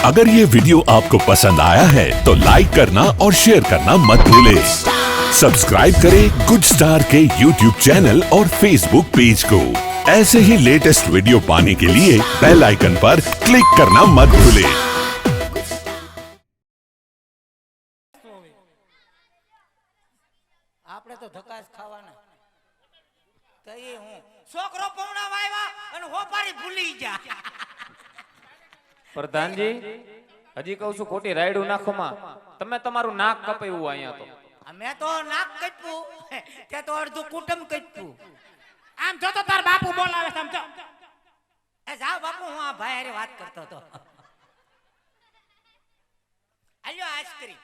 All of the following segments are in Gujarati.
अगर ये वीडियो आपको पसंद आया है तो लाइक करना और शेयर करना मत भूलें। सब्सक्राइब करें गुड स्टार के YouTube चैनल और Facebook पेज को। ऐसे ही लेटेस्ट वीडियो पाने के लिए बेल आइकन पर क्लिक करना मत भूलें। આપણે તો ધકાસ ખાવાના તઈ હું છોકરો પૌણા વાયવા અને હોપારી ભૂલી જા પ્રધાનજી હજી કહું છું ખોટી રાયડું નાખોમાં તમે તમારું નાક કપાયું અહીંયા તો મેં તો નાક કટપું તે તો અડધું કુટુંબ કટપું આમ જો તો તાર બાપુ બોલાવે છે આમ જો એ જાવ બાપુ હું આ ભાઈ હારે વાત કરતો હતો આલ્યો આઈસ્ક્રીમ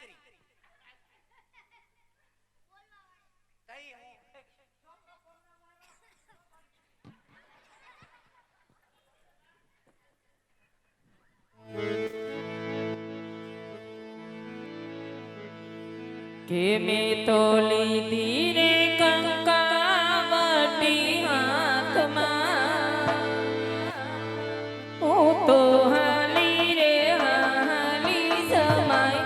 કે મેં તો લીધી રે કંકાવટી હાથમાં હું તો હાલી રે હાલી સમાય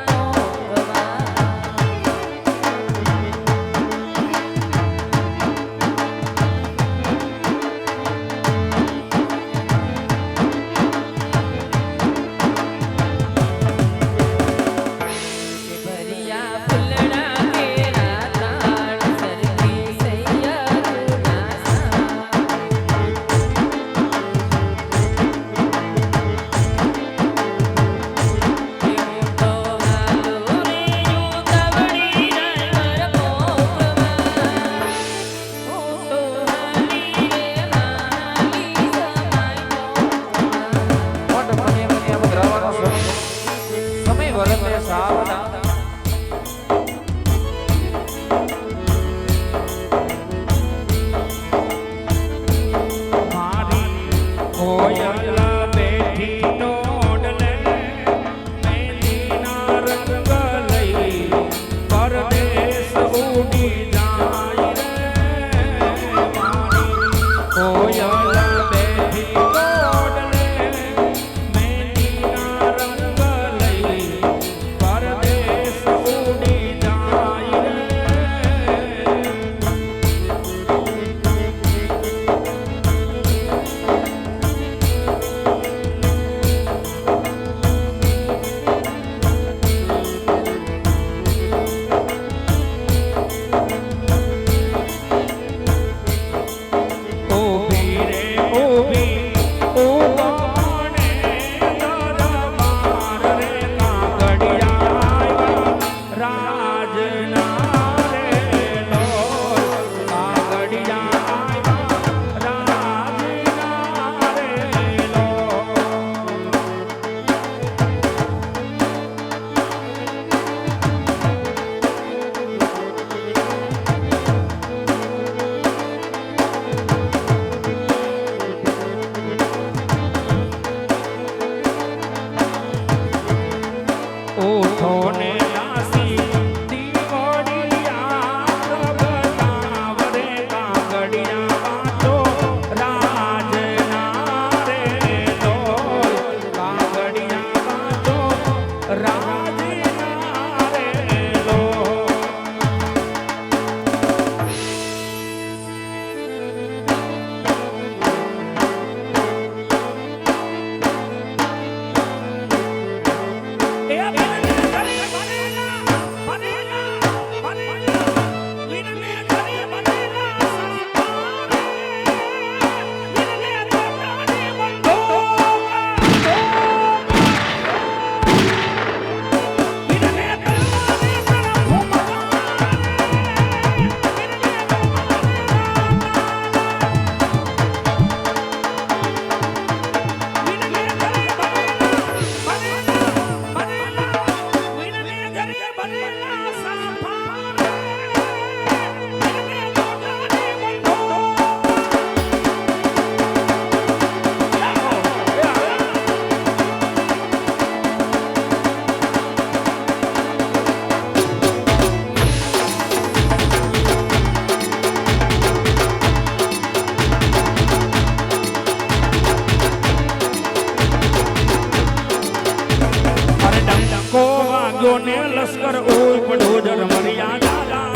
વાગ્યો ને લશ્કર ઓય પડો જરમરિયા દાદા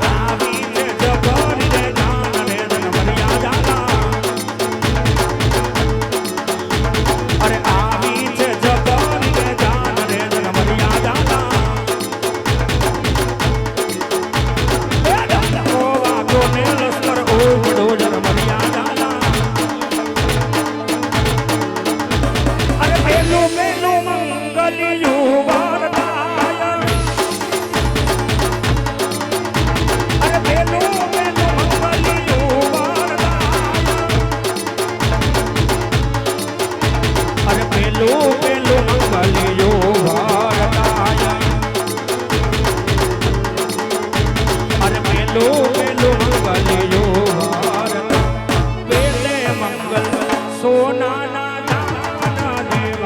આવી ને જબર રે જાન રે જરમરિયા દાદા અરે આવી છે જબર રે જાન રે જરમરિયા દાદા ઓ વાગ્યો ને લશ્કર ઓય પડો જરમરિયા દાદા અરે પેલું પેલું મંગલિયું વારદાય અરે પેલું પેલું મંગલિયું વારદાય અરે પેલું પેલું મંગલિયું વારદાય અરે પેલું પેલું મંગલિયું વારદાય પેલે મંગલ સોનાના મંગલ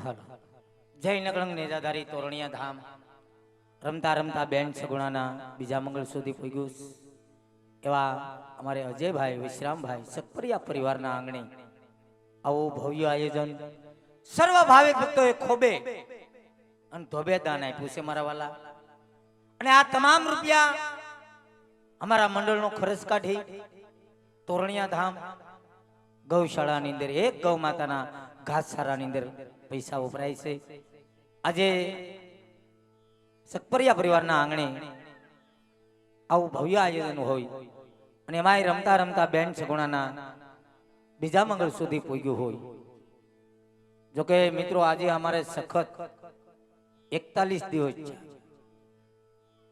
જય નકળંગ નેજાધારી તોરણિયા ધામ રમતા રમતા બેન સગુણાના બીજા મંગળ સુધી પહોંચ્યું એવા અમારે અજયભાઈ વિશ્રામભાઈ સકપરિયા પરિવારના આંગણે આવું ભવ્ય આયોજન સર્વ ભાવિક ભક્તોએ ખોબે અને ધોબે દાન આપ્યું છે મારા વાલા. અને આ તમામ રૂપિયા અમારા મંડળનો ખર્ચ કાઢી તોરણિયા ધામ ગૌશાળાની અંદર એક ગૌ માતાના ઘાસચારાની અંદર પૈસા વપરાય છે. આજે સકપરિયા પરિવારના આંગણે આવું ભવ્ય આયોજન હોય અને એમાંય રમતા રમતા બેન સગુણાના બીજા મંગળ સુધી પહોંચ્યું હોય. જોકે મિત્રો આજે અમારે સખત 41 દિવસ છે,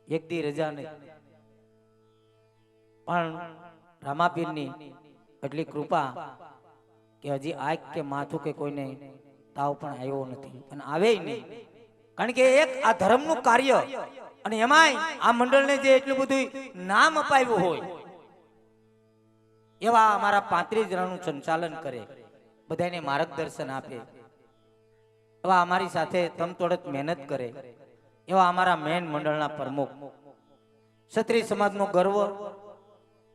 એક દી રજા નહીં, પણ રામાપીરની એટલી કૃપા કે હજી આંખ કે માથું કે કોઈને તાવ પણ આવ્યો નથી અને આવે નહીં. કારણ કે એક આ ધર્મનું કાર્ય અને એમાંય આ મંડળને જે એટલું બધું નામ અપાવ્યું હોય એવા અમારા 35 જણાનું સંચાલન કરે, બધાને માર્ગદર્શન આપે, એવા અમારી સાથે તમતોડત મહેનત કરે એવા અમારા મેન મંડળના પ્રમુખ, ક્ષત્રિય સમાજનો ગર્વ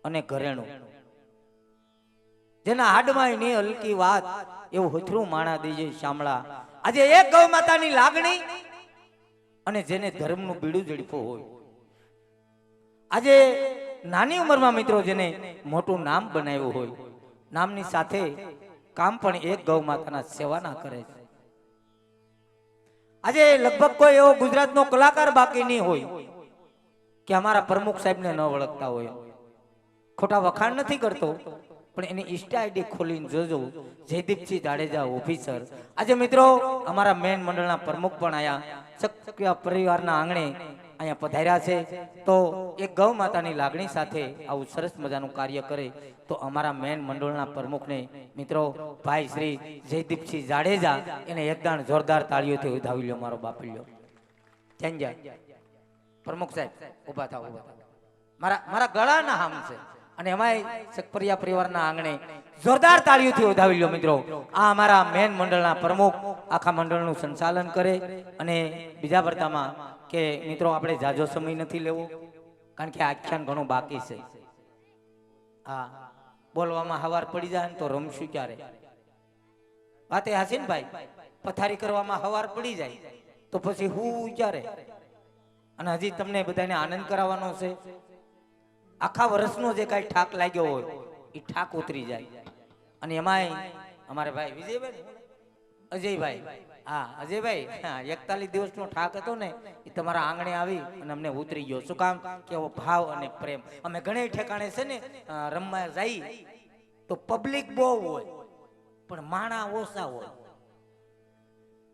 અને ઘરેણું, જેના હાડમાં ની હલકી વાત એવું હોથરું માણા દેજે શામળા. આજે એક ગૌ માતાની લાગણી અને જેને ધર્મનું બીડું ઝડપું હોય, આજે નાની ઉંમરમાં મિત્રો જેને મોટું નામ બનાવ્યું હોય, નામની સાથે કામ પણ એક ગૌ માતાના સેવાના કરે છે. આજે લગભગ કોઈ એવો ગુજરાતનો કલાકાર બાકી નહીં હોય કે અમારા પ્રમુખ સાહેબને ન ઓળખતા હોય. ખોટા વખાણ નથી કરતો, પણ એની ઇન્સ્ટા આઈડી ખોલીને જોજો, જયદીપસિંહ જાડેજા ઓફિસર. આજે મિત્રો અમારા મેન મંડળના પ્રમુખ પણ આયા સક્રિય પરિવારના આંગણે અહીંયા પધાર્યા છે. તો એક ગૌ માતાની લાગણી સાથે આવું સરસ મજાનું કાર્ય કરે તો અમારા મેન મંડળના પ્રમુખને મિત્રો ભાઈ શ્રી જયદીપસિંહ જાડેજા એને એકદાણ જોરદાર તાળીઓથી વધાવી લ્યો મારો બાપલ્યો. પ્રમુખ સાહેબ ઉભા થાવ, ઉભા થાવ. મારા ગળાના હામ છે અને એમાંય સકપરિયા પરિવારના આંગણે જોરદાર તાળીઓથી વધાવી લ્યો મિત્રો. આ અમારા મેન મંડળના પ્રમુખ આખા મંડળનું સંચાલન કરે. અને બીજા પડતામાં કે મિત્રો આપણે જાજો સમય નથી લેવો, કારણ કે આખ્યાન ઘણું બાકી છે. હા, બોલવામાં હવાર પડી જાય ને તો રમશું ક્યારે? વાતે હાસી ને ભાઈ, પથારી કરવામાં હવાર પડી જાય તો પછી હું ક્યારે? અને હજી તમને બધાને આનંદ કરાવવાનો છે. આખા વર્ષનો જે કાંઈ ઠાક લાગ્યો હોય એ ઠાક ઉતરી જાય. અને એમાંય અમારે ભાઈ વિજયભાઈ, અજયભાઈ, હા અજયભાઈ, હા 41 દિવસનો ઠાક હતો ને એ તમારા આંગણે આવી અને અમને ઉતરી ગયો. શું કામ? કે ભાવ અને પ્રેમ. અમે ઘણા ઠેકાણે છે ને રમવા જઈ તો પબ્લિક બહુ હોય પણ માણા ઓછા હોય.